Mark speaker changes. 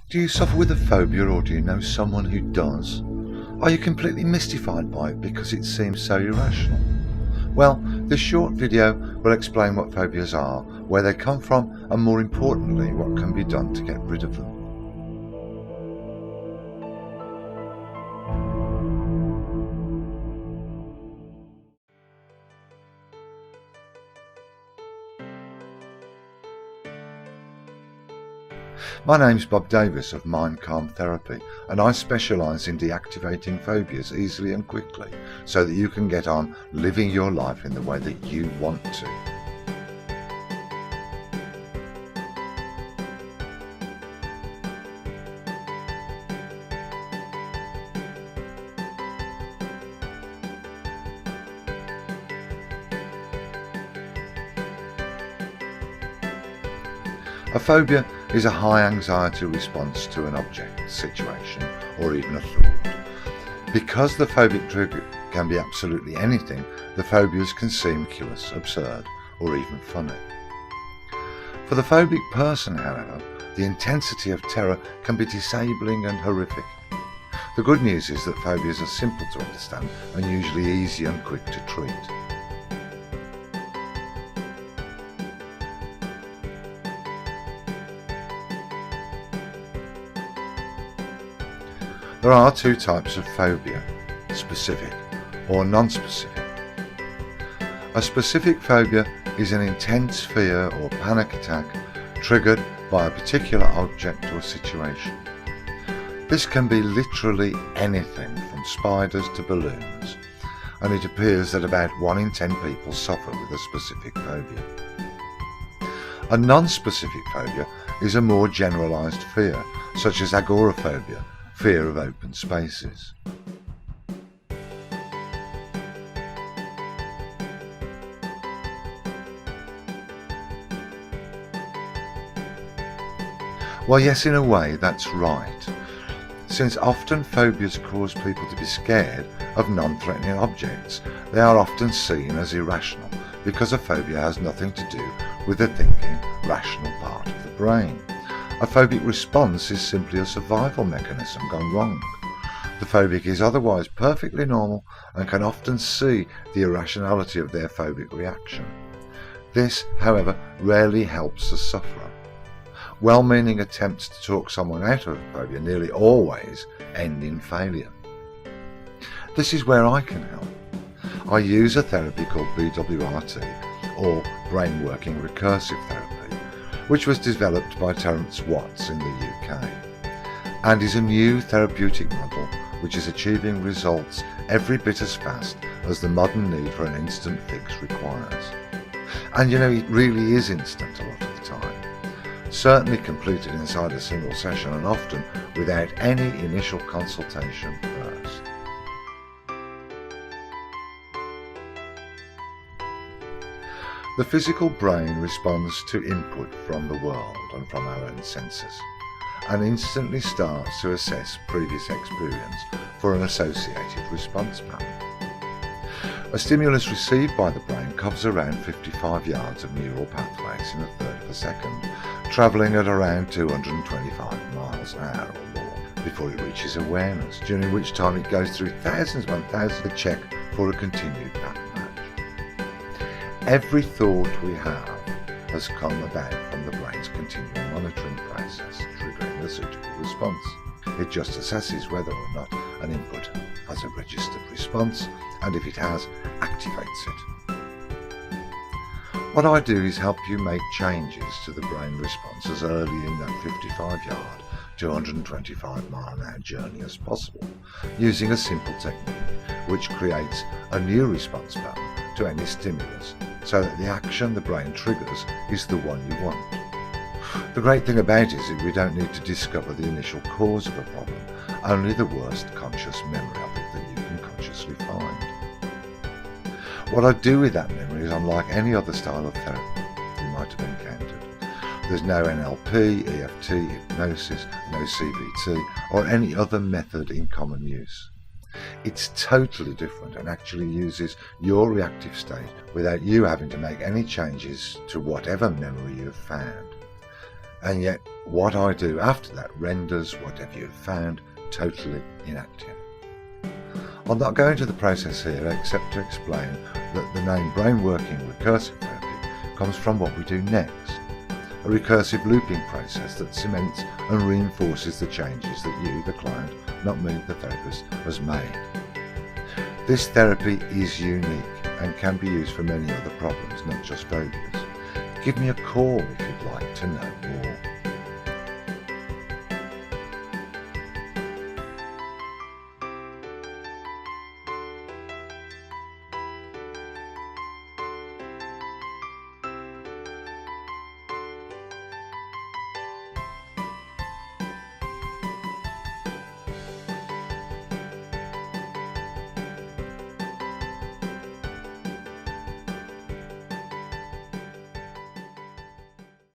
Speaker 1: Do you suffer with a phobia, or do you know someone who does? Are you completely mystified by it because it seems so irrational? Well, this short video will explain what phobias are, where they come from, and more importantly, what can be done to get rid of them. My name's Bob Davis of Mind Calm Therapy, and I specialise in deactivating phobias easily and quickly so that you can get on living your life in the way that you want to. A phobia is a high anxiety response to an object, situation, or even a thought. Because the phobic trigger can be absolutely anything, the phobias can seem curious, absurd, or even funny. For the phobic person, however, the intensity of terror can be disabling and horrific. The good news is that phobias are simple to understand and usually easy and quick to treat. There are two types of phobia, specific or non-specific. A specific phobia is an intense fear or panic attack triggered by a particular object or situation. This can be literally anything from spiders to balloons, and it appears that about 1 in 10 people suffer with a specific phobia. A non-specific phobia is a more generalized fear, such as agoraphobia, fear of open spaces. Well, yes, in a way, that's right, since often phobias cause people to be scared of non-threatening objects. They are often seen as irrational because a phobia has nothing to do with the thinking, rational part of the brain. A phobic response is simply a survival mechanism gone wrong. The phobic is otherwise perfectly normal and can often see the irrationality of their phobic reaction. This, however, rarely helps the sufferer. Well-meaning attempts to talk someone out of a phobia nearly always end in failure. This is where I can help. I use a therapy called BWRT, or Brain Working Recursive Therapy, which was developed by Terence Watts in the UK, and is a new therapeutic model which is achieving results every bit as fast as the modern need for an instant fix requires. And it really is instant a lot of the time, certainly completed inside a single session and often without any initial consultation first. The physical brain responds to input from the world and from our own senses, and instantly starts to assess previous experience for an associated response pattern. A stimulus received by the brain covers around 55 yards of neural pathways in a third of a second, travelling at around 225 miles an hour or more before it reaches awareness, during which time it goes through thousands upon thousands to check for a continued pattern match. Every thought we have has come about from the brain's continual monitoring process, triggering a suitable response. It just assesses whether or not an input has a registered response, and if it has, activates it. What I do is help you make changes to the brain response as early in that 55-yard, 225-mile-an-hour journey as possible, using a simple technique which creates a new response pattern to any stimulus, so that the action the brain triggers is the one you want. The great thing about it is that we don't need to discover the initial cause of a problem, only the worst conscious memory of it that you can consciously find. What I do with that memory is unlike any other style of therapy you might have encountered. There's no NLP, EFT, hypnosis, no CBT, or any other method in common use. It's totally different and actually uses your reactive state without you having to make any changes to whatever memory you've found. and yet what I do after that renders whatever you've found totally inactive. I'll not go into the process here except to explain that the name brain working recursive therapy comes from what we do next, a recursive looping process that cements and reinforces the changes that you, the client, not me, the therapist, has made. This therapy is unique and can be used for many other problems, not just phobias. Give me a call if you'd like to know more.